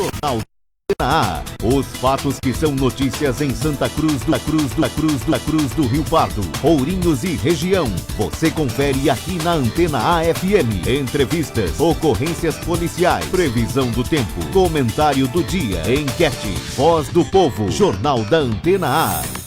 Jornal A. Os fatos que são notícias em Santa Cruz do Rio Pardo, Ourinhos e região. Você confere aqui na Antena A-FM. Entrevistas, ocorrências policiais, previsão do tempo, comentário do dia, enquete, voz do povo. Jornal da Antena A.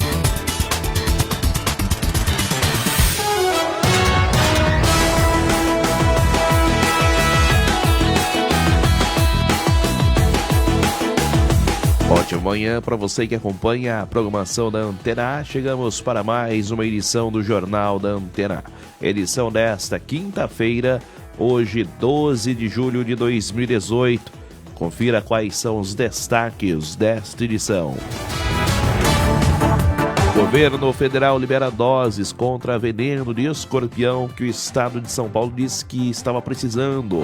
Ótima manhã para você que acompanha a programação da Antena A. Chegamos para mais uma edição do Jornal da Antena A. Edição desta quinta-feira, hoje 12 de julho de 2018. Confira quais são os destaques desta edição. Governo federal libera doses contra veneno de escorpião que o estado de São Paulo disse que estava precisando.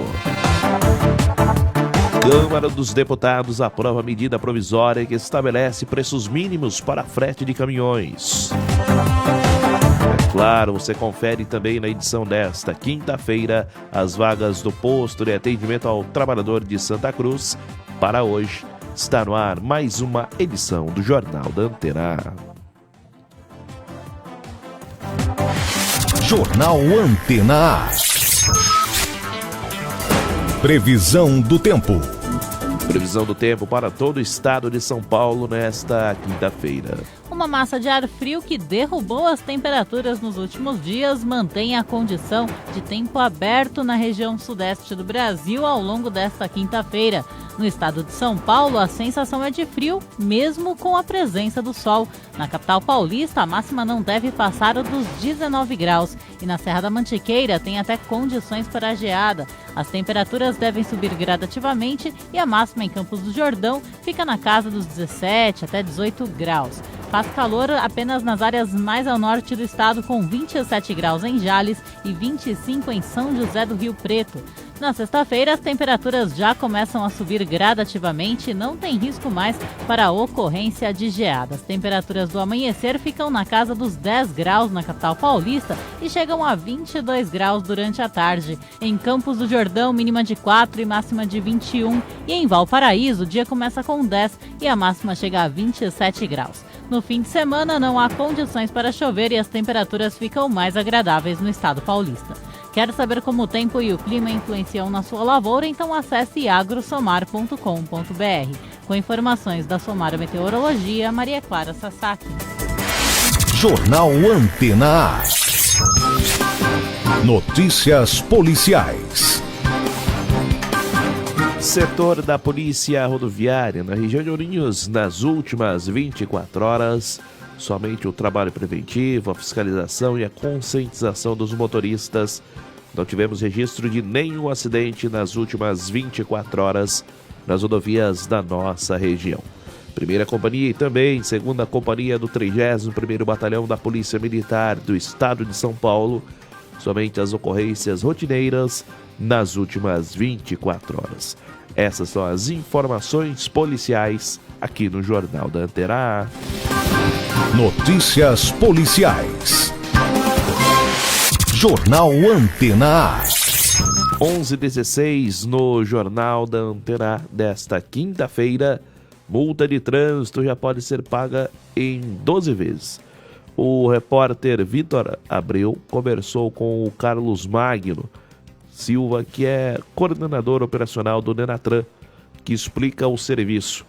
Câmara dos Deputados aprova medida provisória que estabelece preços mínimos para frete de caminhões. É claro, você confere também na edição desta quinta-feira as vagas do posto de atendimento ao trabalhador de Santa Cruz. Para hoje, está no ar mais uma edição do Jornal da Antena A. Jornal Antena A. Previsão do tempo. Previsão do tempo para todo o estado de São Paulo nesta quinta-feira. Uma massa de ar frio que derrubou as temperaturas nos últimos dias mantém a condição de tempo aberto na região sudeste do Brasil ao longo desta quinta-feira. No estado de São Paulo, a sensação é de frio, mesmo com a presença do sol. Na capital paulista, a máxima não deve passar dos 19 graus. E na Serra da Mantiqueira, tem até condições para geada. As temperaturas devem subir gradativamente e a máxima em Campos do Jordão fica na casa dos 17 até 18 graus. Faz calor apenas nas áreas mais ao norte do estado, com 27 graus em Jales e 25 em São José do Rio Preto. Na sexta-feira, as temperaturas já começam a subir gradativamente e não tem risco mais para a ocorrência de geada. As temperaturas do amanhecer ficam na casa dos 10 graus na capital paulista e chegam a 22 graus durante a tarde. Em Campos do Jordão, mínima de 4 e máxima de 21. E em Valparaíso, o dia começa com 10 e a máxima chega a 27 graus. No fim de semana, não há condições para chover e as temperaturas ficam mais agradáveis no estado paulista. Quer saber como o tempo e o clima influenciam na sua lavoura? Então acesse agrosomar.com.br. Com informações da Somar Meteorologia, Maria Clara Sasaki. Jornal Antena A. Notícias policiais. Setor da Polícia Rodoviária na região de Ourinhos, nas últimas 24 horas, somente o trabalho preventivo, a fiscalização e a conscientização dos motoristas. Não tivemos registro de nenhum acidente nas últimas 24 horas nas rodovias da nossa região. Primeira companhia e também segunda companhia do 31º Batalhão da Polícia Militar do Estado de São Paulo, somente as ocorrências rotineiras nas últimas 24 horas. Essas são as informações policiais aqui no Jornal da Antena A. Notícias policiais. Jornal Antena A. 11h16 no Jornal da Antena A desta quinta-feira. Multa de trânsito já pode ser paga em 12 vezes. O repórter Vitor Abreu conversou com o Carlos Magno Silva, que é coordenador operacional do Denatran, que explica o serviço.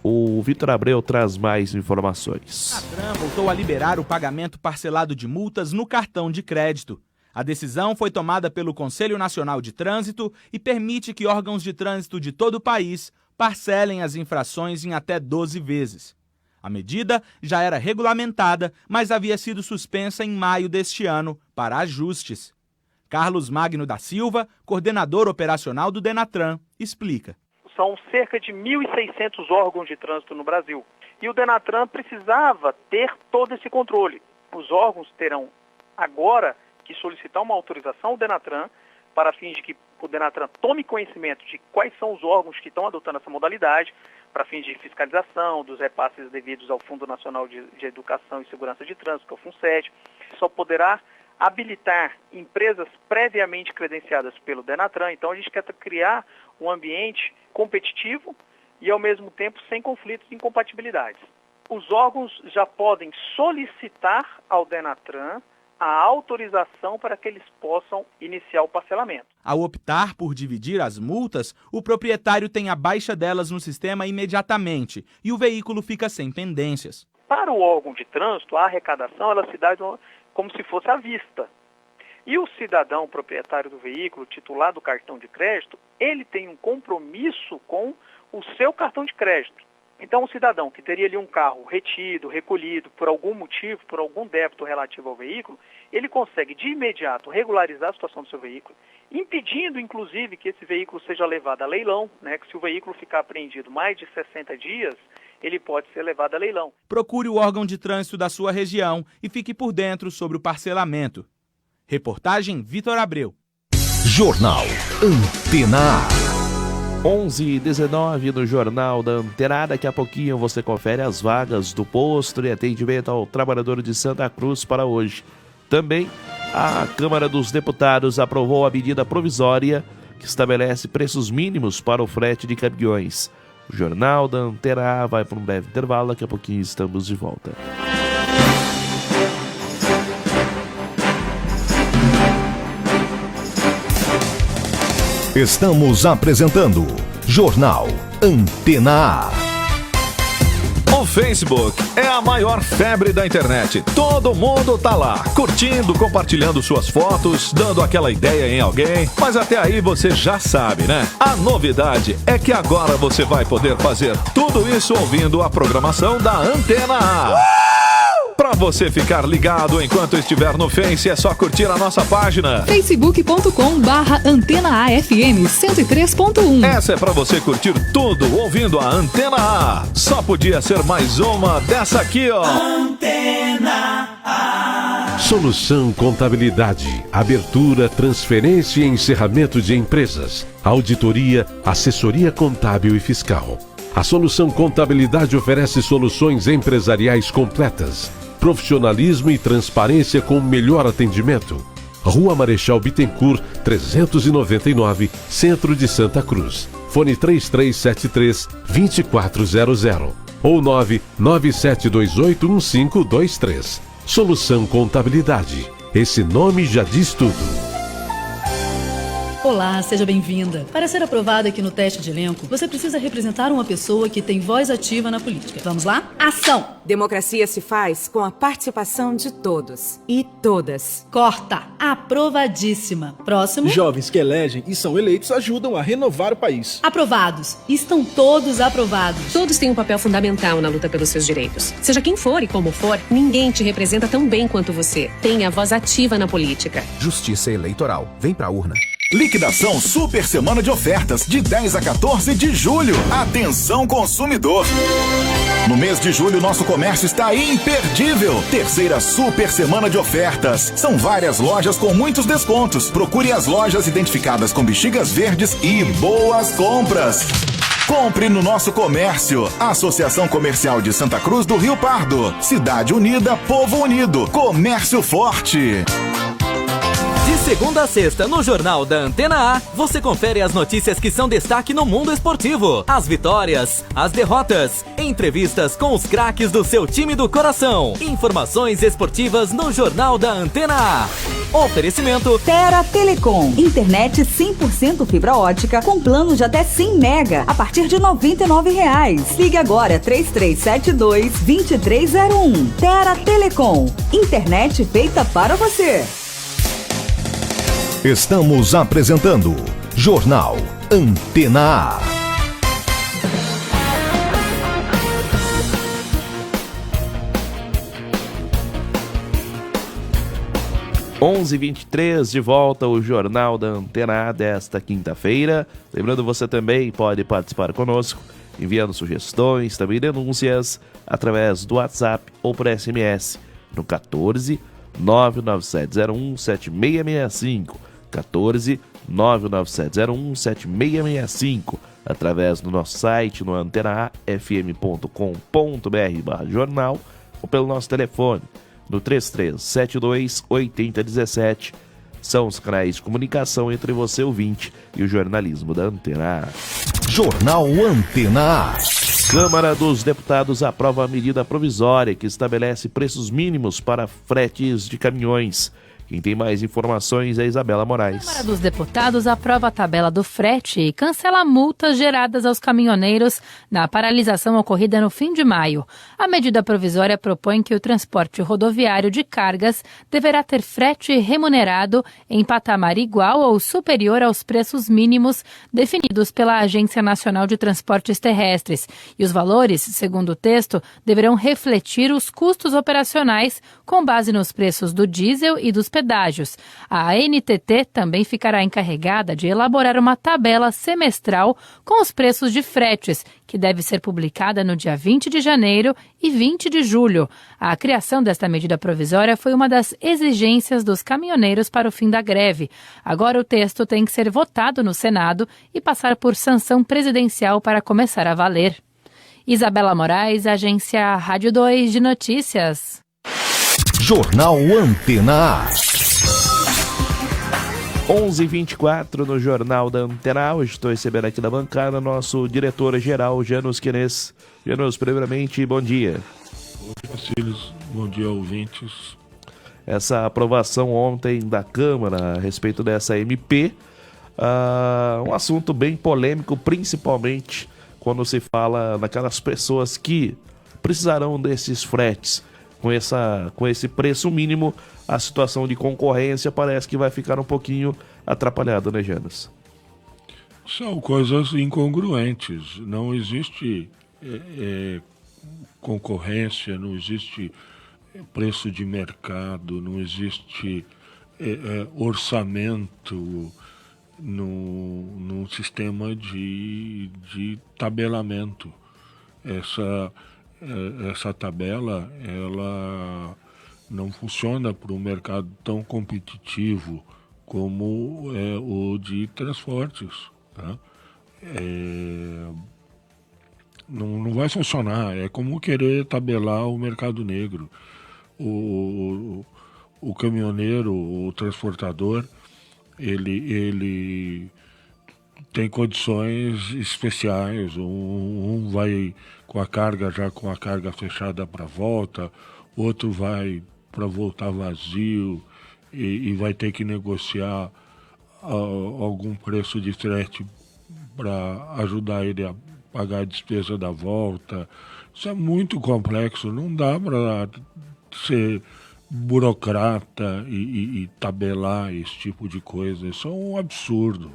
O Vitor Abreu traz mais informações. A Denatran voltou a liberar o pagamento parcelado de multas no cartão de crédito. A decisão foi tomada pelo Conselho Nacional de Trânsito e permite que órgãos de trânsito de todo o país parcelem as infrações em até 12 vezes. A medida já era regulamentada, mas havia sido suspensa em maio deste ano para ajustes. Carlos Magno da Silva, coordenador operacional do Denatran, explica. São cerca de 1.600 órgãos de trânsito no Brasil. E o Denatran precisava ter todo esse controle. Os órgãos terão agora que solicitar uma autorização ao Denatran para fins de que o Denatran tome conhecimento de quais são os órgãos que estão adotando essa modalidade, para fins de fiscalização, dos repasses devidos ao Fundo Nacional de Educação e Segurança de Trânsito, que é o FUNSED. Só poderá habilitar empresas previamente credenciadas pelo Denatran. Então a gente quer criar um ambiente competitivo e, ao mesmo tempo, sem conflitos e incompatibilidades. Os órgãos já podem solicitar ao Denatran a autorização para que eles possam iniciar o parcelamento. Ao optar por dividir as multas, o proprietário tem a baixa delas no sistema imediatamente e o veículo fica sem pendências. Para o órgão de trânsito, a arrecadação ela se dá como se fosse à vista. E o cidadão proprietário do veículo, titular do cartão de crédito, ele tem um compromisso com o seu cartão de crédito. Então, o cidadão que teria ali um carro retido, recolhido, por algum motivo, por algum débito relativo ao veículo, ele consegue de imediato regularizar a situação do seu veículo, impedindo, inclusive, que esse veículo seja levado a leilão, né? Que se o veículo ficar apreendido mais de 60 dias, ele pode ser levado a leilão. Procure o órgão de trânsito da sua região e fique por dentro sobre o parcelamento. Reportagem Vitor Abreu. Jornal Antena A. 11h19 no Jornal da Antena. Daqui a pouquinho você confere as vagas do posto e atendimento ao trabalhador de Santa Cruz para hoje. Também a Câmara dos Deputados aprovou a medida provisória que estabelece preços mínimos para o frete de caminhões. O Jornal da Antena A vai para um breve intervalo. Daqui a pouquinho estamos de volta. Estamos apresentando Jornal Antena A. O Facebook é a maior febre da internet. Todo mundo tá lá, curtindo, compartilhando suas fotos, dando aquela ideia em alguém. Mas até aí você já sabe, né? A novidade é que agora você vai poder fazer tudo isso ouvindo a programação da Antena A. Pra você ficar ligado enquanto estiver no Face, é só curtir a nossa página facebook.com/AntenaAFM 103.1. Essa é pra você curtir tudo ouvindo a Antena A. Só podia ser mais uma dessa aqui, ó. Antena A. Solução Contabilidade, abertura, transferência e encerramento de empresas, auditoria, assessoria contábil e fiscal. A Solução Contabilidade oferece soluções empresariais completas, profissionalismo e transparência com o melhor atendimento. Rua Marechal Bittencourt, 399, Centro de Santa Cruz. Fone 3373-2400 ou 997281523. Solução Contabilidade. Esse nome já diz tudo. Olá, seja bem-vinda. Para ser aprovada aqui no teste de elenco, você precisa representar uma pessoa que tem voz ativa na política. Vamos lá? Ação! Democracia se faz com a participação de todos e todas. Corta! Aprovadíssima. Próximo. Jovens que elegem e são eleitos ajudam a renovar o país. Aprovados. Estão todos aprovados. Todos têm um papel fundamental na luta pelos seus direitos. Seja quem for e como for, ninguém te representa tão bem quanto você. Tenha voz ativa na política. Justiça Eleitoral. Vem pra urna. Liquidação Super Semana de Ofertas, de 10 a 14 de julho. Atenção, consumidor! No mês de julho, nosso comércio está imperdível. Terceira Super Semana de Ofertas. São várias lojas com muitos descontos. Procure as lojas identificadas com bexigas verdes e boas compras. Compre no nosso comércio. Associação Comercial de Santa Cruz do Rio Pardo. Cidade Unida, Povo Unido. Comércio Forte. De segunda a sexta, no Jornal da Antena A, você confere as notícias que são destaque no mundo esportivo. As vitórias, as derrotas, entrevistas com os craques do seu time do coração. Informações esportivas no Jornal da Antena A. Oferecimento Terra Telecom. Internet 100% fibra ótica com plano de até 100 mega a partir de R$ 99,00. Ligue agora 3372-2301. Terra Telecom. Internet feita para você. Estamos apresentando Jornal Antena A. Onze 23 de volta o Jornal da Antena A desta quinta-feira. Lembrando, você também pode participar conosco, enviando sugestões, também denúncias, através do WhatsApp ou por SMS no 14 99701 7665. 14 997017665, através do nosso site no antenaafm.com.br/jornal ou pelo nosso telefone no 3372-8017. São os canais de comunicação entre você, ouvinte, e o jornalismo da Antena A. Jornal Antena A. Câmara dos Deputados aprova a medida provisória que estabelece preços mínimos para fretes de caminhões. Quem tem mais informações é Isabela Moraes. A Câmara dos Deputados aprova a tabela do frete e cancela multas geradas aos caminhoneiros na paralisação ocorrida no fim de maio. A medida provisória propõe que o transporte rodoviário de cargas deverá ter frete remunerado em patamar igual ou superior aos preços mínimos definidos pela Agência Nacional de Transportes Terrestres. E os valores, segundo o texto, deverão refletir os custos operacionais com base nos preços do diesel e dos pedágios. A ANTT também ficará encarregada de elaborar uma tabela semestral com os preços de fretes, que deve ser publicada no dia 20 de janeiro e 20 de julho. A criação desta medida provisória foi uma das exigências dos caminhoneiros para o fim da greve. Agora o texto tem que ser votado no Senado e passar por sanção presidencial para começar a valer. Isabela Moraes, Agência Rádio 2 de Notícias. Jornal Antena A. 11h24 no Jornal da Antena A. Hoje estou recebendo aqui da bancada nosso diretor-geral, Janus Quenes. Janus, primeiramente, bom dia. Bom dia, Cílios. Bom dia, ouvintes. Essa aprovação ontem da Câmara a respeito dessa MP, um assunto bem polêmico, principalmente quando se fala naquelas pessoas que precisarão desses fretes. Com esse preço mínimo, a situação de concorrência parece que vai ficar um pouquinho atrapalhada, né, Janus? São coisas incongruentes. Não existe concorrência, não existe preço de mercado, não existe orçamento num sistema de tabelamento. Essa tabela, ela não funciona para um mercado tão competitivo como o de transportes. Tá? Não vai funcionar. É como querer tabelar o mercado negro. O caminhoneiro, o transportador, ele tem condições especiais. Um vai com a carga fechada para volta, outro vai para voltar vazio e vai ter que negociar algum preço de frete para ajudar ele a pagar a despesa da volta. Isso é muito complexo, não dá para ser burocrata e tabelar esse tipo de coisa. Isso é um absurdo.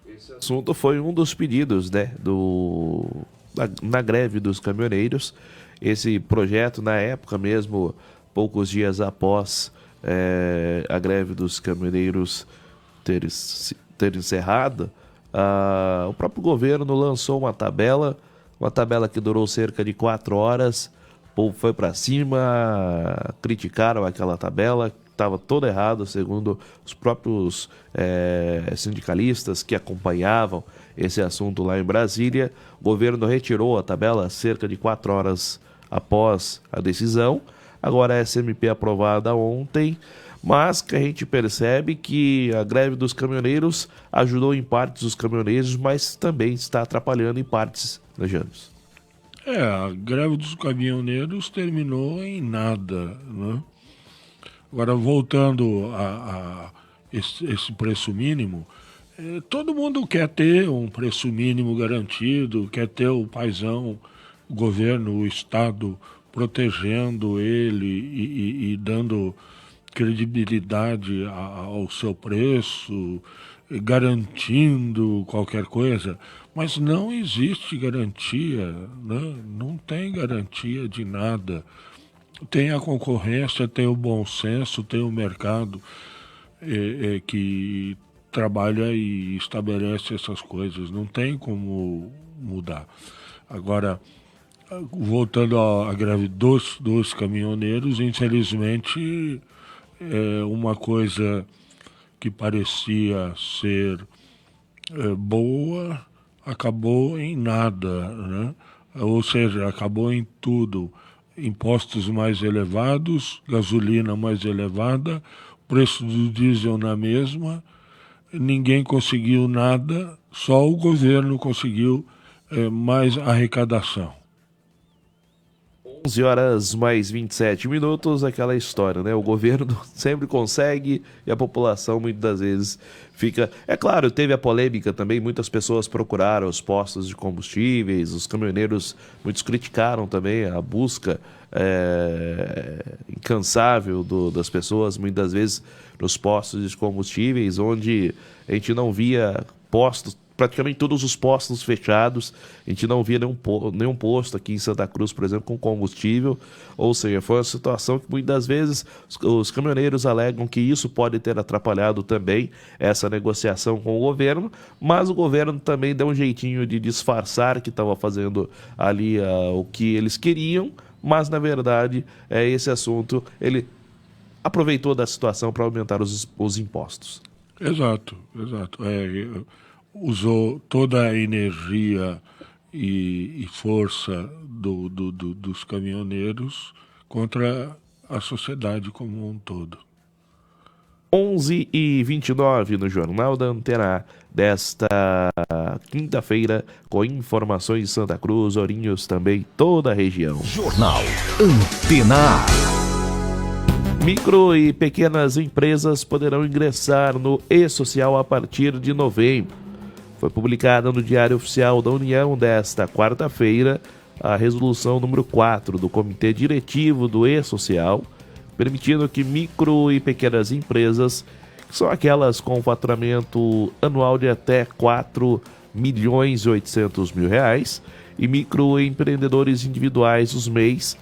Esse assunto foi um dos pedidos, né, na greve dos caminhoneiros. Esse projeto, na época mesmo, poucos dias após a greve dos caminhoneiros ter encerrado, o próprio governo lançou uma tabela que durou cerca de 4 horas. O povo foi para cima, criticaram aquela tabela, estava todo errado, segundo os próprios sindicalistas que acompanhavam esse assunto lá em Brasília. O governo retirou a tabela cerca de 4 horas após a decisão. Agora essa MP aprovada ontem, mas que a gente percebe que a greve dos caminhoneiros ajudou em partes os caminhoneiros, mas também está atrapalhando em partes, né, Janus? A greve dos caminhoneiros terminou em nada, né? Agora, voltando a esse preço mínimo, todo mundo quer ter um preço mínimo garantido, quer ter o paizão, o governo, o Estado protegendo ele e dando credibilidade ao seu preço, garantindo qualquer coisa. Mas não existe garantia, né? Não tem garantia de nada. Tem a concorrência, tem o bom senso, tem o mercado que trabalha e estabelece essas coisas. Não tem como mudar. Agora, voltando à greve dos caminhoneiros, infelizmente, uma coisa que parecia ser boa acabou em nada, né? Ou seja, acabou em tudo. Impostos mais elevados, gasolina mais elevada, preço do diesel na mesma, ninguém conseguiu nada, só o governo conseguiu mais arrecadação. 11 horas mais 27 minutos, aquela história, né? O governo sempre consegue e a população muitas das vezes fica... É claro, teve a polêmica também, muitas pessoas procuraram os postos de combustíveis, os caminhoneiros, muitos criticaram também a busca incansável das pessoas, muitas das vezes nos postos de combustíveis, onde a gente não via postos, praticamente todos os postos fechados, a gente não via nenhum posto aqui em Santa Cruz, por exemplo, com combustível, ou seja, foi uma situação que muitas das vezes os caminhoneiros alegam que isso pode ter atrapalhado também essa negociação com o governo, mas o governo também deu um jeitinho de disfarçar que estava fazendo ali o que eles queriam, mas na verdade esse assunto ele aproveitou da situação para aumentar os impostos. Exato. Usou toda a energia e força dos caminhoneiros contra a sociedade como um todo. 11h29 no Jornal da Antena desta quinta-feira, com informações de Santa Cruz, Ourinhos, também toda a região. Jornal Antena. Micro e pequenas empresas poderão ingressar no E-Social a partir de novembro. Foi publicada no Diário Oficial da União desta quarta-feira a resolução número 4 do Comitê Diretivo do E-Social, permitindo que micro e pequenas empresas, que são aquelas com faturamento anual de até R$4.800.000, e microempreendedores individuais, os MEIs,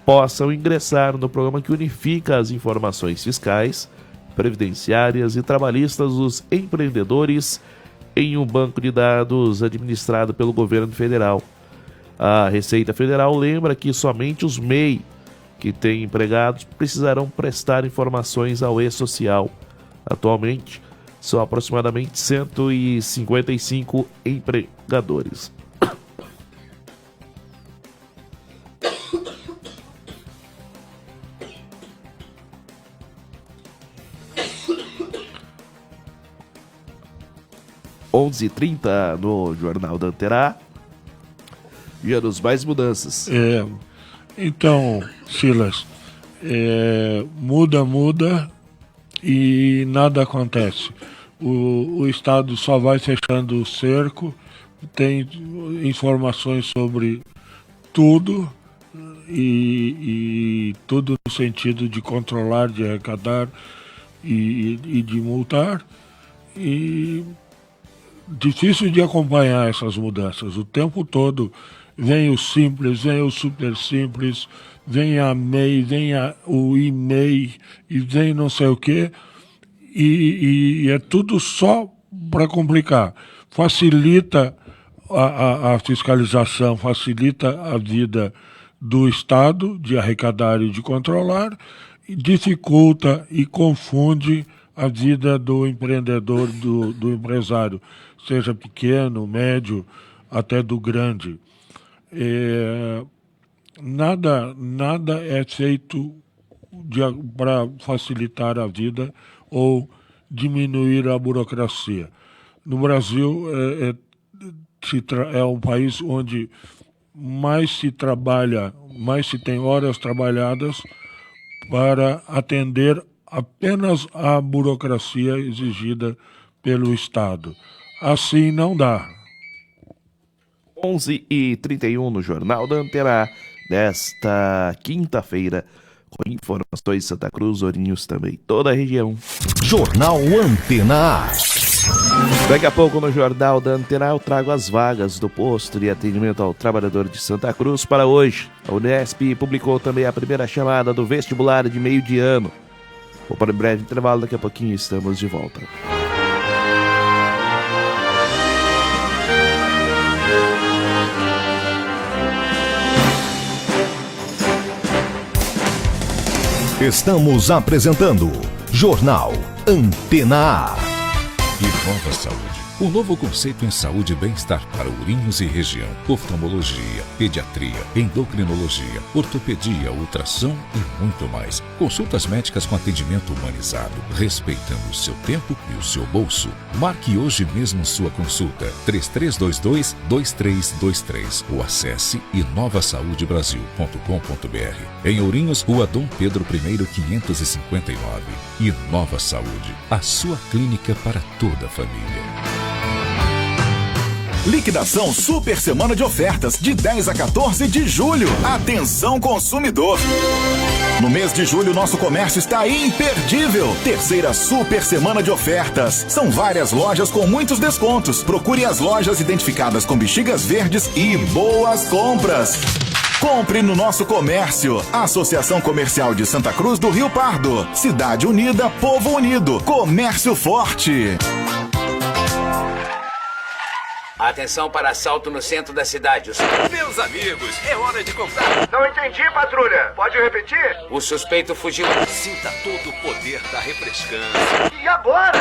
possam ingressar no programa que unifica as informações fiscais, previdenciárias e trabalhistas dos empreendedores em um banco de dados administrado pelo governo federal. A Receita Federal lembra que somente os MEI que têm empregados precisarão prestar informações ao E-Social. Atualmente, são aproximadamente 155 empregadores. (11h30) no Jornal da Antena. E anos mais mudanças. Então, Silas, muda e nada acontece. O Estado só vai fechando o cerco, tem informações sobre tudo e tudo no sentido de controlar, de arrecadar e de multar. E difícil de acompanhar essas mudanças. O tempo todo vem o simples, vem o super simples, vem a MEI, vem o e-mail e vem não sei o quê. E é tudo só para complicar. Facilita a fiscalização, facilita a vida do Estado de arrecadar e de controlar, e dificulta e confunde a vida do empreendedor, do empresário, seja pequeno, médio, até do grande. Nada é feito para facilitar a vida ou diminuir a burocracia. No Brasil, é um país onde mais se trabalha, mais se tem horas trabalhadas para atender apenas a burocracia exigida pelo Estado. Assim não dá. 11h31 no Jornal da Antena desta quinta-feira, com informações de Santa Cruz, Ourinhos, também toda a região. Jornal Antena. Daqui a pouco no Jornal da Antena eu trago as vagas do posto de atendimento ao trabalhador de Santa Cruz para hoje. A Unesp publicou também a primeira chamada do vestibular de meio de ano. Vou para um breve intervalo, daqui a pouquinho estamos de volta. Estamos apresentando Jornal Antena A. Nova Saúde. O novo conceito em saúde e bem-estar para Ourinhos e região. Oftalmologia, pediatria, endocrinologia, ortopedia, ultrassom e muito mais. Consultas médicas com atendimento humanizado, respeitando o seu tempo e o seu bolso. Marque hoje mesmo sua consulta. 3322-2323 ou acesse inovasaudebrasil.com.br. Em Ourinhos, Rua Dom Pedro I, 559. Inova Saúde, a sua clínica para toda a família. Liquidação Super Semana de Ofertas, de 10 a 14 de julho. Atenção, consumidor! No mês de julho, nosso comércio está imperdível. Terceira Super Semana de Ofertas. São várias lojas com muitos descontos. Procure as lojas identificadas com bexigas verdes e boas compras. Compre no nosso comércio. Associação Comercial de Santa Cruz do Rio Pardo. Cidade Unida, Povo Unido. Comércio Forte. Atenção para assalto no centro da cidade. Meus amigos, é hora de comprar. Não entendi, patrulha. Pode repetir? O suspeito fugiu. Sinta todo o poder da refrescância. E agora?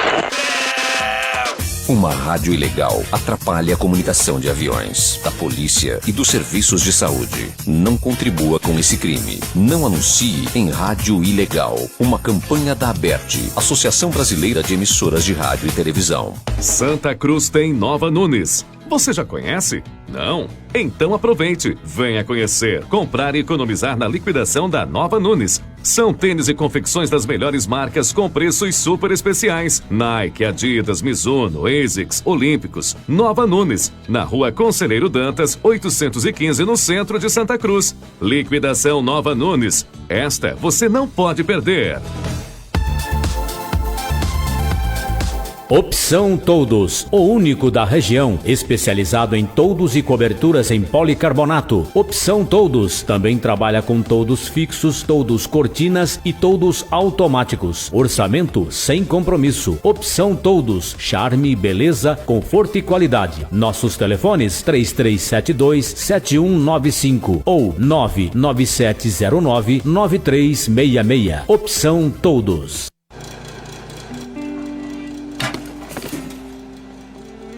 Uma rádio ilegal atrapalha a comunicação de aviões, da polícia e dos serviços de saúde. Não contribua com esse crime. Não anuncie em rádio ilegal. Uma campanha da ABERT, Associação Brasileira de Emissoras de Rádio e Televisão. Santa Cruz tem Nova Nunes. Você já conhece? Não? Então aproveite. Venha conhecer, comprar e economizar na liquidação da Nova Nunes. São tênis e confecções das melhores marcas com preços super especiais. Nike, Adidas, Mizuno, ASICS, Olímpicos. Nova Nunes, na Rua Conselheiro Dantas, 815, no centro de Santa Cruz. Liquidação Nova Nunes. Esta você não pode perder. Opção Toldos, o único da região, especializado em toldos e coberturas em policarbonato. Opção Toldos também trabalha com toldos fixos, toldos cortinas e toldos automáticos. Orçamento sem compromisso. Opção Toldos, charme, beleza, conforto e qualidade. Nossos telefones 3372-7195 ou 99709-9366. Opção Toldos.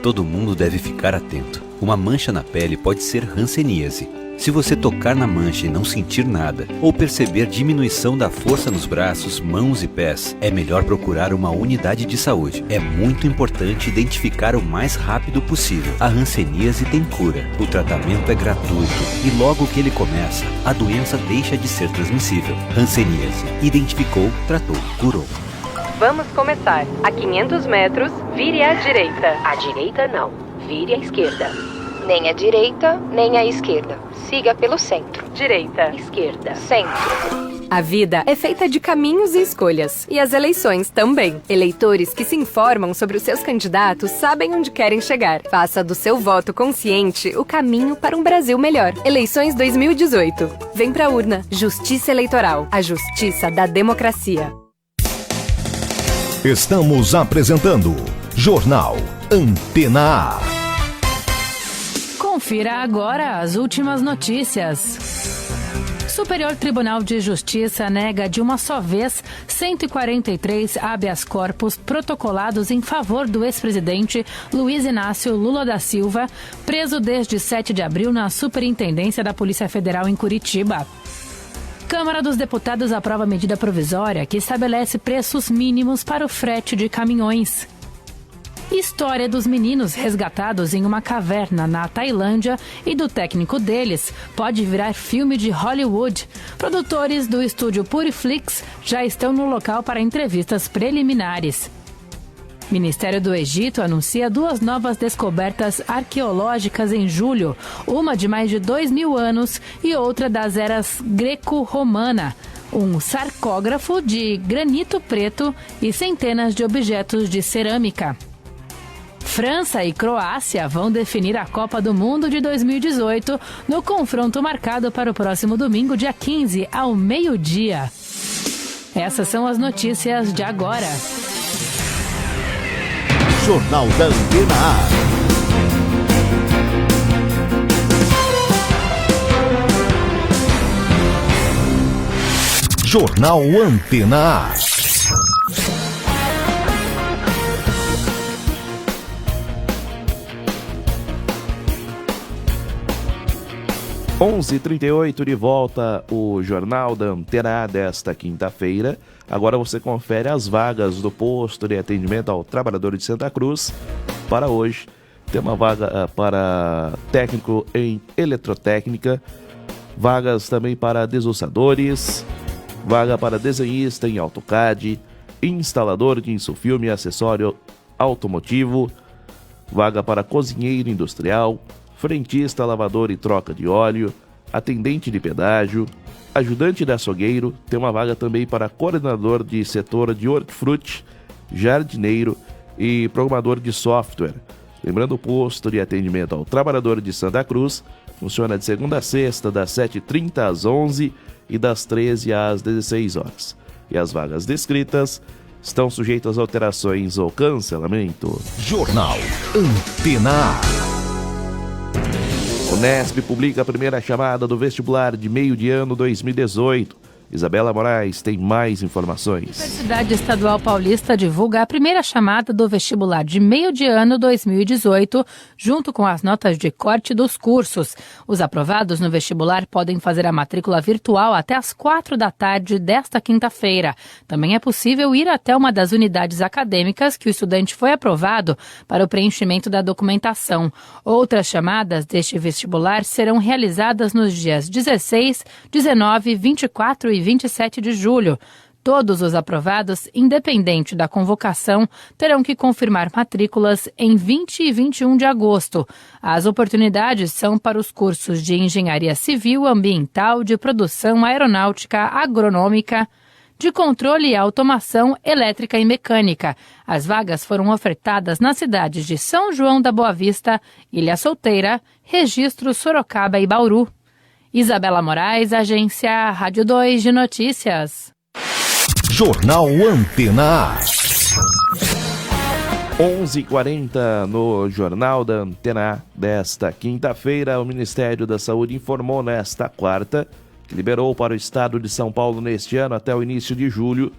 Todo mundo deve ficar atento. Uma mancha na pele pode ser hanseníase. Se você tocar na mancha e não sentir nada, ou perceber diminuição da força nos braços, mãos e pés, é melhor procurar uma unidade de saúde. É muito importante identificar o mais rápido possível. A hanseníase tem cura. O tratamento é gratuito e logo que ele começa, a doença deixa de ser transmissível. Hanseníase. Identificou, tratou, curou. Vamos começar. A 500 metros, vire à direita. À direita não, vire à esquerda. Nem à direita, nem à esquerda. Siga pelo centro. Direita, esquerda, centro. A vida é feita de caminhos e escolhas. E as eleições também. Eleitores que se informam sobre os seus candidatos sabem onde querem chegar. Faça do seu voto consciente o caminho para um Brasil melhor. Eleições 2018. Vem pra urna. Justiça Eleitoral. A justiça da democracia. Estamos apresentando Jornal Antena A. Confira agora as últimas notícias. Superior Tribunal de Justiça nega de uma só vez 143 habeas corpus protocolados em favor do ex-presidente Luiz Inácio Lula da Silva, preso desde 7 de abril na Superintendência da Polícia Federal em Curitiba. Câmara dos Deputados aprova medida provisória que estabelece preços mínimos para o frete de caminhões. História dos meninos resgatados em uma caverna na Tailândia e do técnico deles pode virar filme de Hollywood. Produtores do estúdio Puriflix já estão no local para entrevistas preliminares. Ministério do Egito anuncia 2 novas descobertas arqueológicas em julho, uma de mais de 2.000 anos e outra das eras greco-romana. Um sarcógrafo de granito preto e centenas de objetos de cerâmica. França e Croácia vão definir a Copa do Mundo de 2018 no confronto marcado para o próximo domingo, dia 15, ao meio-dia. Essas são as notícias de agora. Jornal da Antena A. Jornal Antena A. 11h38, de volta o Jornal da Antena A desta quinta-feira. Agora você confere as vagas do posto de atendimento ao trabalhador de Santa Cruz para hoje. Tem uma vaga para técnico em eletrotécnica, vagas também para desossadores, vaga para desenhista em AutoCAD, instalador de insufilme e acessório automotivo, vaga para cozinheiro industrial, frentista, lavador e troca de óleo, atendente de pedágio, ajudante de açougueiro. Tem uma vaga também para coordenador de setor de hortifruti, jardineiro e programador de software. Lembrando, o posto de atendimento ao trabalhador de Santa Cruz funciona de segunda a sexta, das 7h30 às 11h e das 13 às 16 horas. E as vagas descritas estão sujeitas a alterações ou cancelamento. Jornal Antena A. Unesp publica a primeira chamada do vestibular de meio de ano 2018. Isabela Moraes tem mais informações. A Universidade Estadual Paulista divulga a primeira chamada do vestibular de meio de ano 2018, junto com as notas de corte dos cursos. Os aprovados no vestibular podem fazer a matrícula virtual até às 16h desta quinta-feira. Também é possível ir até uma das unidades acadêmicas que o estudante foi aprovado para o preenchimento da documentação. Outras chamadas deste vestibular serão realizadas nos dias 16, 19, 24 e 27 de julho. Todos os aprovados, independente da convocação, terão que confirmar matrículas em 20 e 21 de agosto. As oportunidades são para os cursos de Engenharia Civil, Ambiental, de Produção Aeronáutica, Agronômica, de Controle e Automação, Elétrica e Mecânica. As vagas foram ofertadas nas cidades de São João da Boa Vista, Ilha Solteira, Registro, Sorocaba e Bauru. Isabela Moraes, Agência Rádio 2 de Notícias. Jornal Antena A. 11h40 no Jornal da Antena A desta quinta-feira. O Ministério da Saúde informou nesta quarta que liberou para o estado de São Paulo neste ano, até o início de julho,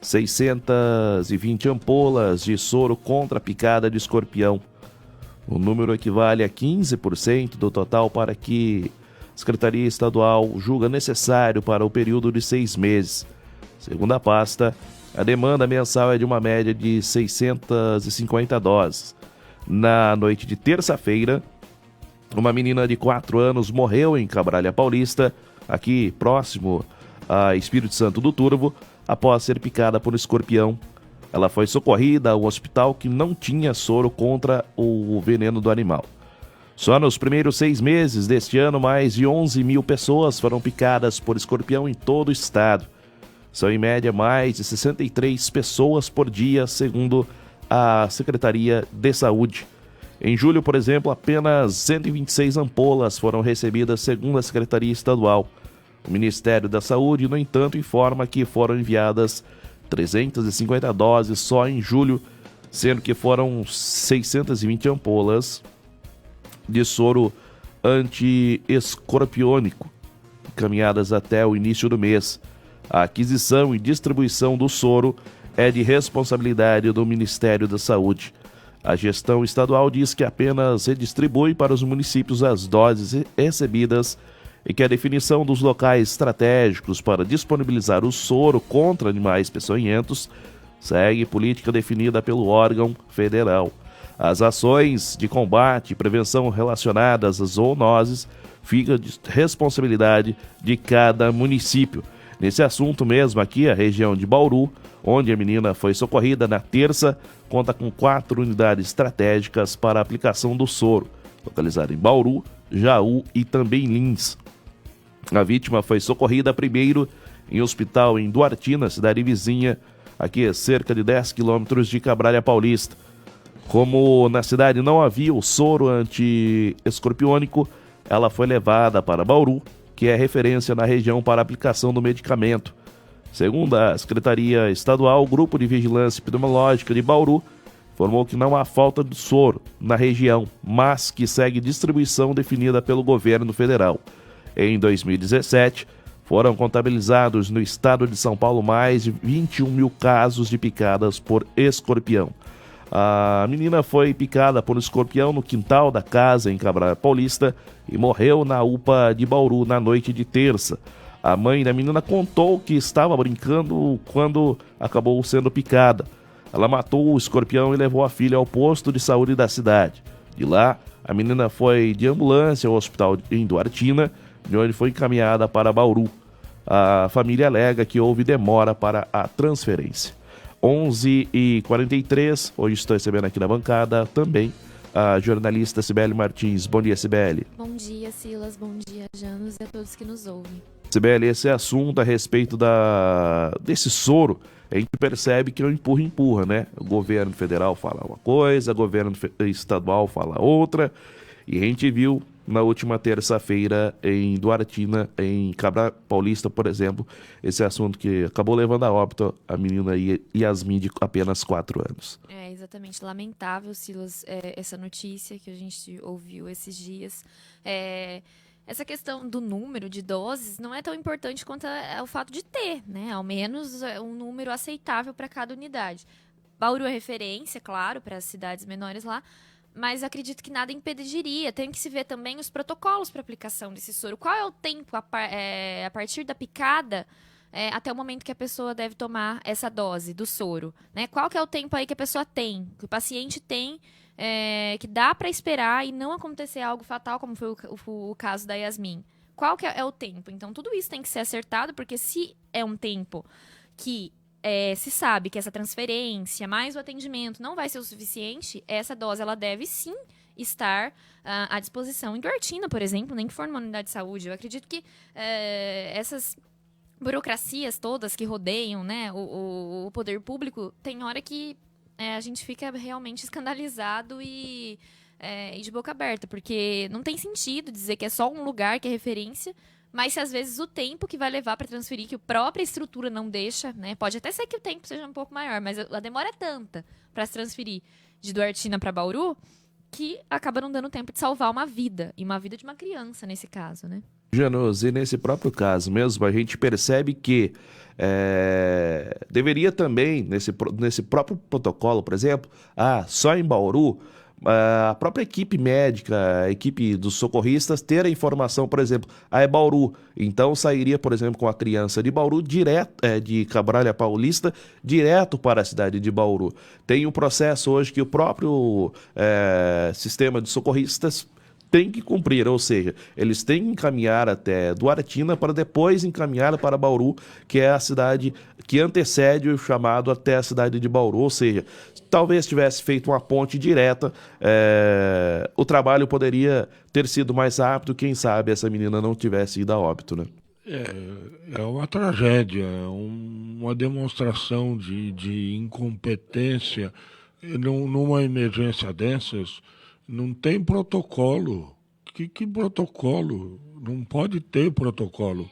620 ampolas de soro contra a picada de escorpião. O número equivale a 15% do total para que a Secretaria Estadual julga necessário para o período de 6 meses. Segundo a pasta, a demanda mensal é de uma média de 650 doses. Na noite de terça-feira, uma menina de 4 anos morreu em Cabralha Paulista, aqui próximo a Espírito Santo do Turvo, após ser picada por um escorpião. Ela foi socorrida a um hospital que não tinha soro contra o veneno do animal. Só nos primeiros 6 meses deste ano, mais de 11 mil pessoas foram picadas por escorpião em todo o estado. São, em média, mais de 63 pessoas por dia, segundo a Secretaria de Saúde. Em julho, por exemplo, apenas 126 ampolas foram recebidas, segundo a Secretaria Estadual. O Ministério da Saúde, no entanto, informa que foram enviadas 350 doses só em julho, sendo que foram 620 ampolas de soro anti-escorpiônico, encaminhadas até o início do mês. A aquisição e distribuição do soro é de responsabilidade do Ministério da Saúde. A gestão estadual diz que apenas redistribui para os municípios as doses recebidas e que a definição dos locais estratégicos para disponibilizar o soro contra animais peçonhentos segue política definida pelo órgão federal. As ações de combate e prevenção relacionadas às zoonoses ficam de responsabilidade de cada município. Nesse assunto mesmo, aqui a região de Bauru, onde a menina foi socorrida na terça, conta com 4 unidades estratégicas para a aplicação do soro, localizada em Bauru, Jaú e também Lins. A vítima foi socorrida primeiro em hospital em Duartina, cidade vizinha, aqui a cerca de 10 quilômetros de Cabralha Paulista. Como na cidade não havia o soro anti-escorpiônico, ela foi levada para Bauru, que é referência na região para a aplicação do medicamento. Segundo a Secretaria Estadual, o Grupo de Vigilância Epidemiológica de Bauru informou que não há falta de soro na região, mas que segue distribuição definida pelo governo federal. Em 2017, foram contabilizados no estado de São Paulo mais de 21 mil casos de picadas por escorpião. A menina foi picada por um escorpião no quintal da casa em Cabral Paulista e morreu na UPA de Bauru na noite de terça. A mãe da menina contou que estava brincando quando acabou sendo picada. Ela matou o escorpião e levou a filha ao posto de saúde da cidade. De lá, a menina foi de ambulância ao hospital em Duartina, de onde foi encaminhada para Bauru. A família alega que houve demora para a transferência. 11h43, hoje estou recebendo aqui na bancada também a jornalista Cibele Martins. Bom dia, Cibele. Bom dia, Silas. Bom dia, Janos e a todos que nos ouvem. Cibele, esse assunto a respeito desse soro, a gente percebe que é um empurra, né? O governo federal fala uma coisa, o governo estadual fala outra, e a gente viu na última terça-feira em Duartina, em Cabral Paulista, por exemplo, esse assunto que acabou levando a óbito a menina Yasmin de apenas 4 anos. É exatamente lamentável, Silas, essa notícia que a gente ouviu esses dias. Essa questão do número de doses não é tão importante quanto o fato de ter, né? Ao menos um número aceitável para cada unidade. Bauru é referência, claro, para as cidades menores lá, mas acredito que nada impediria. Tem que se ver também os protocolos para aplicação desse soro. Qual é o tempo a partir da picada até o momento que a pessoa deve tomar essa dose do soro, né? Qual que é o tempo aí que a pessoa tem, que o paciente tem, que dá para esperar e não acontecer algo fatal, como foi o caso da Yasmin? Qual que é o tempo? Então, tudo isso tem que ser acertado, porque se é um tempo que se sabe que essa transferência mais o atendimento não vai ser o suficiente, essa dose ela deve sim estar à disposição em Duartina, por exemplo, nem que for numa unidade de saúde. Eu acredito que essas burocracias todas que rodeiam, né, o poder público, tem hora que a gente fica realmente escandalizado e de boca aberta, porque não tem sentido dizer que é só um lugar que é referência, mas se às vezes o tempo que vai levar para transferir, que a própria estrutura não deixa, né? Pode até ser que o tempo seja um pouco maior, mas a demora é tanta para se transferir de Duartina para Bauru que acaba não dando tempo de salvar uma vida, e uma vida de uma criança nesse caso, né? Janos, e nesse próprio caso mesmo, a gente percebe que deveria também, nesse próprio protocolo, por exemplo, só em Bauru, a própria equipe médica, a equipe dos socorristas ter a informação, por exemplo, é Bauru, então sairia, por exemplo, com a criança de Bauru, de Cabral Paulista, direto para a cidade de Bauru. Tem um processo hoje que o próprio sistema de socorristas tem que cumprir, ou seja, eles têm que encaminhar até Duartina para depois encaminhar para Bauru, que é a cidade que antecede o chamado até a cidade de Bauru, ou seja, talvez tivesse feito uma ponte direta, o trabalho poderia ter sido mais rápido, quem sabe essa menina não tivesse ido a óbito, né? É uma tragédia, é uma demonstração de incompetência. Numa emergência dessas, não tem protocolo. Que protocolo? Não pode ter protocolo.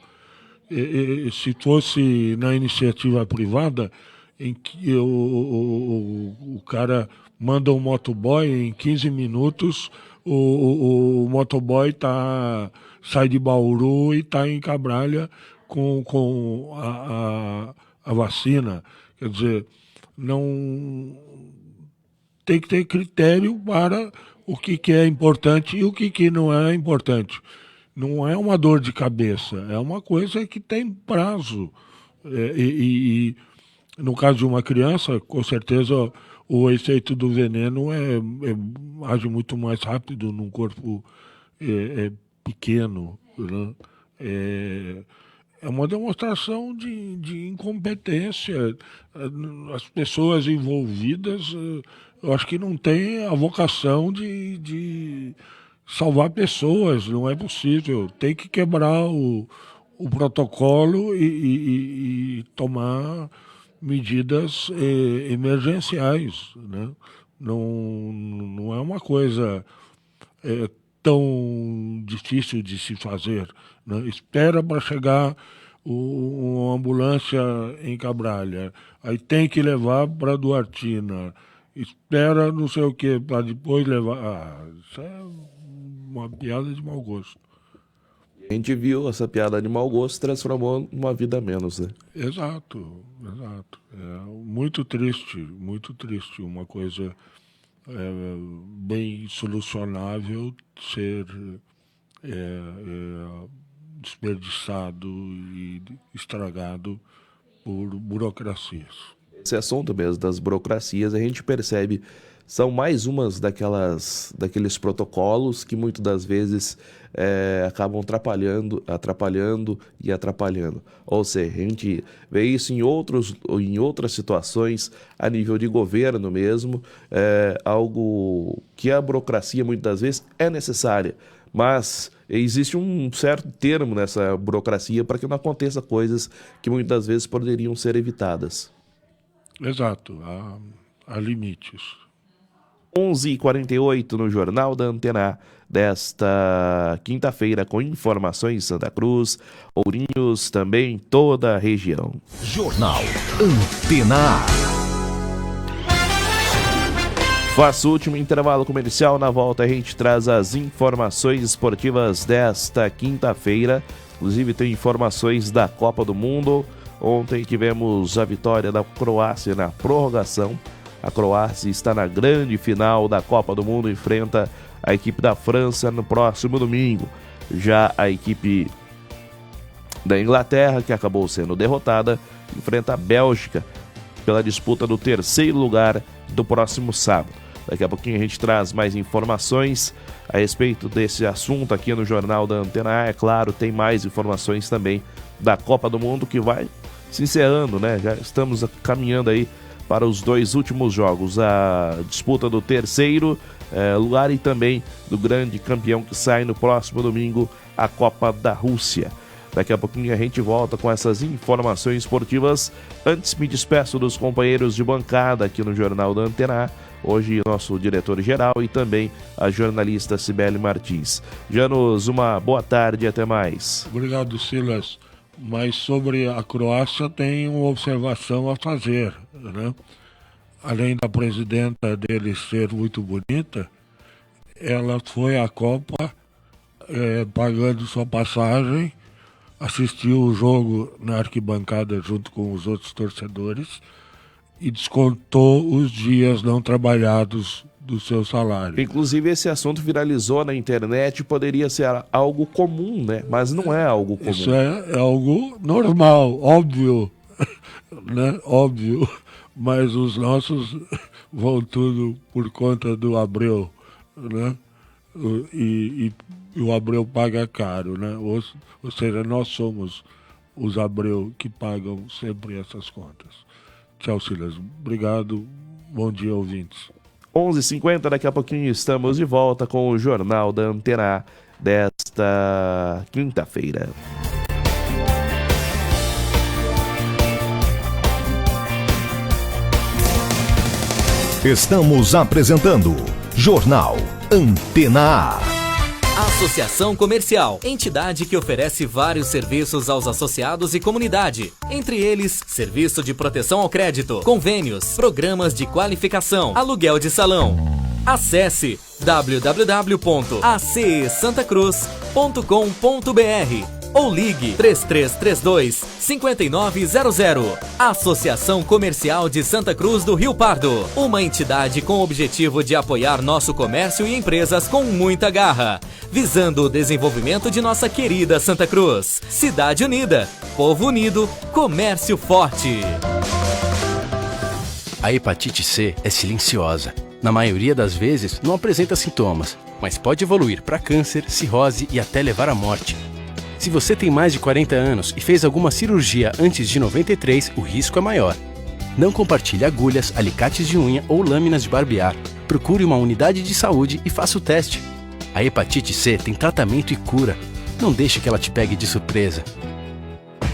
Se fosse na iniciativa privada, em que o cara manda um motoboy, em 15 minutos o motoboy sai de Bauru e está em Cabralha com a vacina. Quer dizer, não tem que ter critério para o que é importante e o que não é importante. Não é uma dor de cabeça, é uma coisa que tem prazo. E no caso de uma criança, com certeza o efeito do veneno age muito mais rápido num corpo pequeno, né? É uma demonstração de incompetência. As pessoas envolvidas, eu acho que não têm a vocação de salvar pessoas, não é possível. Tem que quebrar o protocolo e tomar medidas emergenciais, né? Não é uma coisa tão difícil de se fazer, né? Espera para chegar uma ambulância em Cabralha, aí tem que levar para Duartina, espera não sei o que para depois levar. Isso é uma piada de mau gosto. A gente viu essa piada de mau gosto se transformou numa vida a menos, né? Exato. É muito triste. Uma coisa bem solucionável ser desperdiçado e estragado por burocracias. Esse assunto mesmo das burocracias, a gente percebe, são mais umas daqueles protocolos que muitas das vezes acabam atrapalhando. Ou seja, a gente vê isso em outras situações, a nível de governo mesmo, algo que a burocracia muitas das vezes é necessária, mas existe um certo termo nessa burocracia para que não aconteça coisas que muitas das vezes poderiam ser evitadas. Exato, há limites. 11h48 no Jornal da Antena A desta quinta-feira, com informações de Santa Cruz, Ourinhos, também toda a região. Jornal Antena A. Faça o último intervalo comercial. Na volta a gente traz as informações esportivas desta quinta-feira. Inclusive tem informações da Copa do Mundo. Ontem tivemos a vitória da Croácia na prorrogação. A Croácia está na grande final da Copa do Mundo, enfrenta a equipe da França no próximo domingo. Já a equipe da Inglaterra, que acabou sendo derrotada, enfrenta a Bélgica pela disputa do terceiro lugar do próximo sábado. Daqui a pouquinho a gente traz mais informações a respeito desse assunto aqui no Jornal da Antena A. É claro, tem mais informações também da Copa do Mundo que vai se encerrando, né? Já estamos caminhando aí para os 2 últimos jogos, a disputa do terceiro lugar e também do grande campeão que sai no próximo domingo, a Copa da Rússia. Daqui a pouquinho a gente volta com essas informações esportivas. Antes me despeço dos companheiros de bancada aqui no Jornal da Antena A. Hoje nosso diretor-geral e também a jornalista Cibele Martins. Janos, uma boa tarde e até mais. Obrigado, Silas. Mas sobre a Croácia tem uma observação a fazer, né? Além da presidenta dele ser muito bonita, ela foi à Copa pagando sua passagem, assistiu o jogo na arquibancada junto com os outros torcedores e descontou os dias não trabalhados do seu salário. Inclusive esse assunto viralizou na internet, poderia ser algo comum, né? Mas não é algo comum. Isso é algo normal, óbvio, né? Óbvio, mas os nossos vão tudo por conta do Abreu, né? E o Abreu paga caro, né? Ou seja, nós somos os Abreu que pagam sempre essas contas. Tchau, Silas. Obrigado. Bom dia, ouvintes. 11h50, daqui a pouquinho estamos de volta com o Jornal da Antena A desta quinta-feira. Estamos apresentando Jornal Antena A. Associação Comercial, entidade que oferece vários serviços aos associados e comunidade. Entre eles, serviço de proteção ao crédito, convênios, programas de qualificação, aluguel de salão. Acesse www.acesantacruz.com.br ou ligue 3332-5900. Associação Comercial de Santa Cruz do Rio Pardo. Uma entidade com o objetivo de apoiar nosso comércio e empresas com muita garra, visando o desenvolvimento de nossa querida Santa Cruz. Cidade unida, povo unido, comércio forte. A hepatite C é silenciosa. Na maioria das vezes, não apresenta sintomas, mas pode evoluir para câncer, cirrose e até levar à morte. Se você tem mais de 40 anos e fez alguma cirurgia antes de 93, o risco é maior. Não compartilhe agulhas, alicates de unha ou lâminas de barbear. Procure uma unidade de saúde e faça o teste. A hepatite C tem tratamento e cura. Não deixe que ela te pegue de surpresa.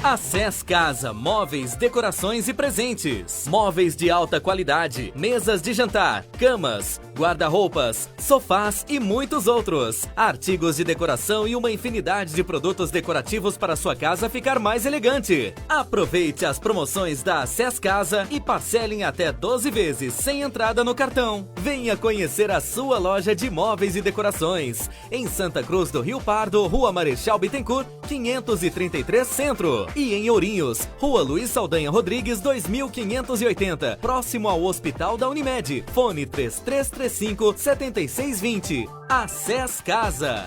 Acess Casa, móveis, decorações e presentes. Móveis de alta qualidade, mesas de jantar, camas, guarda-roupas, sofás e muitos outros. Artigos de decoração e uma infinidade de produtos decorativos para sua casa ficar mais elegante. Aproveite as promoções da Acess Casa e parcele em até 12 vezes sem entrada no cartão. Venha conhecer a sua loja de móveis e decorações. Em Santa Cruz do Rio Pardo, Rua Marechal Bittencourt, 533 Centro. E em Ourinhos, Rua Luiz Saldanha Rodrigues, 2580, próximo ao Hospital da Unimed. Fone 3335-7620. Acess Casa.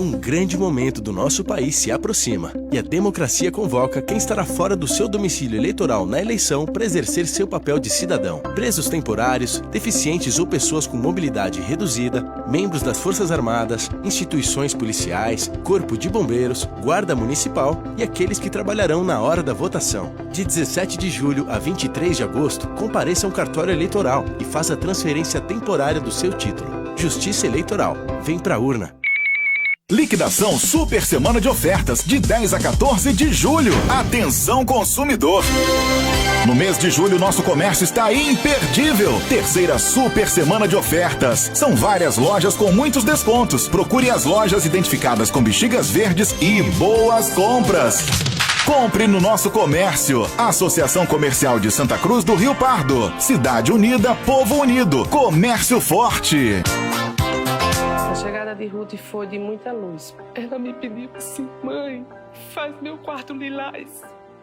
Um grande momento do nosso país se aproxima e a democracia convoca quem estará fora do seu domicílio eleitoral na eleição para exercer seu papel de cidadão. Presos temporários, deficientes ou pessoas com mobilidade reduzida, membros das Forças Armadas, instituições policiais, Corpo de Bombeiros, Guarda Municipal e aqueles que trabalharão na hora da votação. De 17 de julho a 23 de agosto, compareça ao cartório eleitoral e faça a transferência temporária do seu título. Justiça Eleitoral. Vem pra urna. Liquidação Super Semana de Ofertas, de 10 a 14 de julho. Atenção, consumidor! No mês de julho, nosso comércio está imperdível. Terceira Super Semana de Ofertas. São várias lojas com muitos descontos. Procure as lojas identificadas com bexigas verdes e boas compras. Compre no nosso comércio. Associação Comercial de Santa Cruz do Rio Pardo. Cidade Unida, Povo Unido. Comércio forte. A chegada de Ruth foi de muita luz. Ela me pediu assim: mãe, faz meu quarto lilás,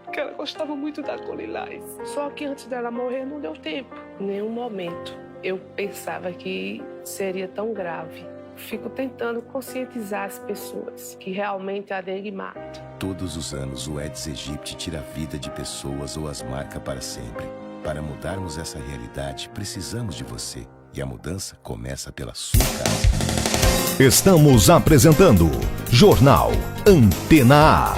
porque ela gostava muito da cor lilás. Só que antes dela morrer não deu tempo. Em nenhum momento eu pensava que seria tão grave. Fico tentando conscientizar as pessoas que realmente a dengue mata. Todos os anos o Aedes aegypti tira a vida de pessoas ou as marca para sempre. Para mudarmos essa realidade, precisamos de você. E a mudança começa pela sua casa. Estamos apresentando Jornal Antena A.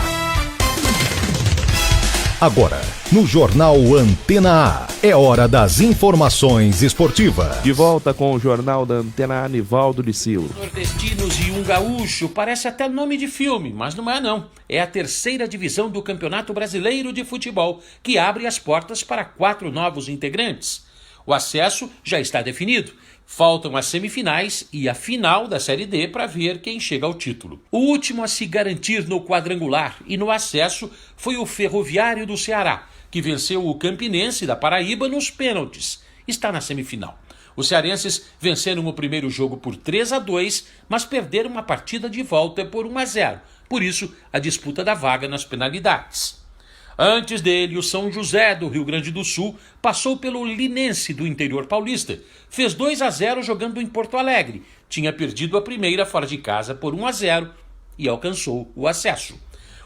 Agora, no Jornal Antena A, é hora das informações esportivas. De volta com o Jornal da Antena A, Nivaldo Licilo. Nordestinos e um gaúcho, parece até nome de filme, mas não é não. É a terceira divisão do Campeonato Brasileiro de Futebol, que abre as portas para 4 novos integrantes. O acesso já está definido. Faltam as semifinais e a final da Série D para ver quem chega ao título. O último a se garantir no quadrangular e no acesso foi o Ferroviário do Ceará, que venceu o Campinense da Paraíba nos pênaltis. Está na semifinal. Os cearenses venceram o primeiro jogo por 3-2, mas perderam a partida de volta por 1-0. Por isso, a disputa da vaga nas penalidades. Antes dele, o São José, do Rio Grande do Sul, passou pelo Linense, do interior paulista. Fez 2-0 jogando em Porto Alegre. Tinha perdido a primeira fora de casa por 1-0 e alcançou o acesso.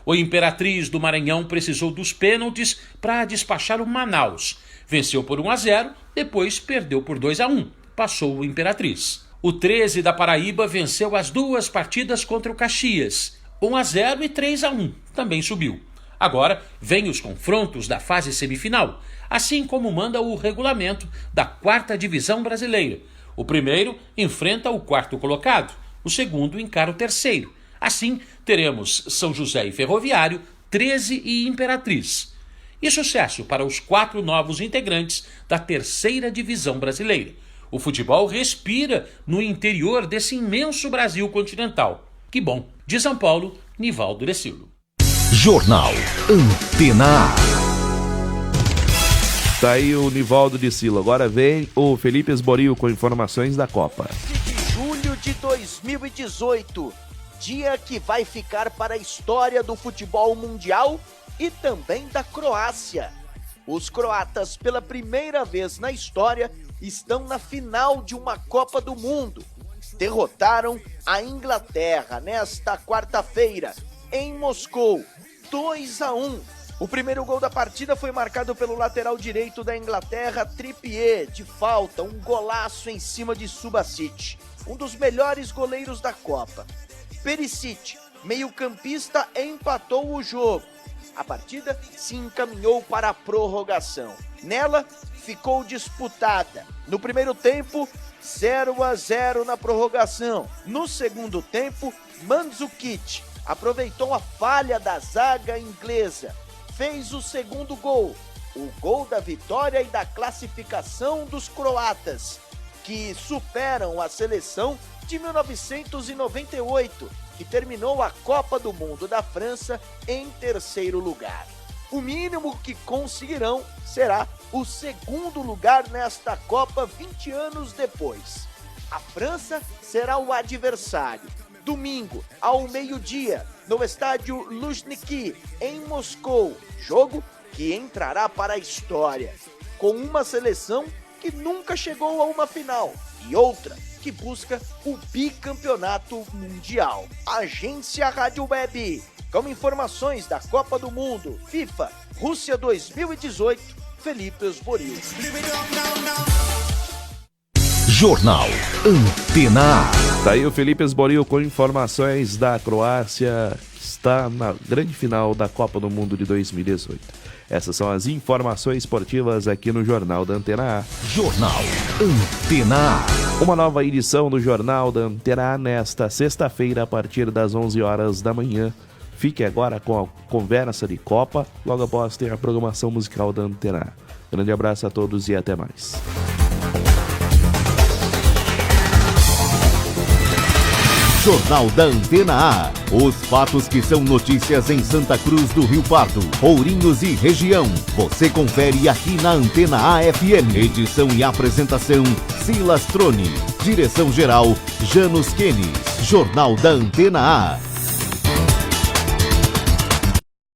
O Imperatriz do Maranhão precisou dos pênaltis para despachar o Manaus. Venceu por 1-0, depois perdeu por 2-1. Passou o Imperatriz. O 13 da Paraíba venceu as 2 partidas contra o Caxias. 1-0 e 3-1. Também subiu. Agora vem os confrontos da fase semifinal, assim como manda o regulamento da 4ª Divisão Brasileira. O primeiro enfrenta o 4º colocado, o segundo encara o terceiro. Assim, teremos São José e Ferroviário, 13 e Imperatriz. E sucesso para os 4 novos integrantes da 3ª Divisão Brasileira. O futebol respira no interior desse imenso Brasil continental. Que bom! De São Paulo, Nivaldo Lecilo. Jornal Antena A. Tá aí o Nivaldo Licilo. Agora vem o Felipe Esboril com informações da Copa. De julho de 2018, dia que vai ficar para a história do futebol mundial e também da Croácia. Os croatas, pela primeira vez na história, estão na final de uma Copa do Mundo. Derrotaram a Inglaterra nesta quarta-feira, em Moscou, 2-1. O primeiro gol da partida foi marcado pelo lateral direito da Inglaterra, Trippier, de falta, um golaço em cima de Subasic, um dos melhores goleiros da Copa. Perisic, meio-campista, empatou o jogo. A partida se encaminhou para a prorrogação. Nela, ficou disputada. No primeiro tempo, 0-0 na prorrogação. No segundo tempo, Mandzukic aproveitou a falha da zaga inglesa, fez o segundo gol, o gol da vitória e da classificação dos croatas, que superam a seleção de 1998, que terminou a Copa do Mundo da França em terceiro lugar. O mínimo que conseguirão será o segundo lugar nesta Copa 20 anos depois. A França será o adversário. Domingo, ao meio-dia, no estádio Luzhniki, em Moscou. Jogo que entrará para a história, com uma seleção que nunca chegou a uma final e outra que busca o bicampeonato mundial. Agência Rádio Web, com informações da Copa do Mundo, FIFA, Rússia 2018, Felipe Osboril. Jornal Antena A. Daí o Felipe Osboril com informações da Croácia, está na grande final da Copa do Mundo de 2018. Essas são as informações esportivas aqui no Jornal da Antena A. Jornal Antena A. Uma nova edição do Jornal da Antena A nesta sexta-feira a partir das 11 horas da manhã. Fique agora com a conversa de Copa, logo após ter a programação musical da Antena A. Grande abraço a todos e até mais. Jornal da Antena A. Os fatos que são notícias em Santa Cruz do Rio Pardo, Ourinhos e região. Você confere aqui na Antena A FM. Edição e apresentação, Silas Troni. Direção-geral, Janus Kenis. Jornal da Antena A.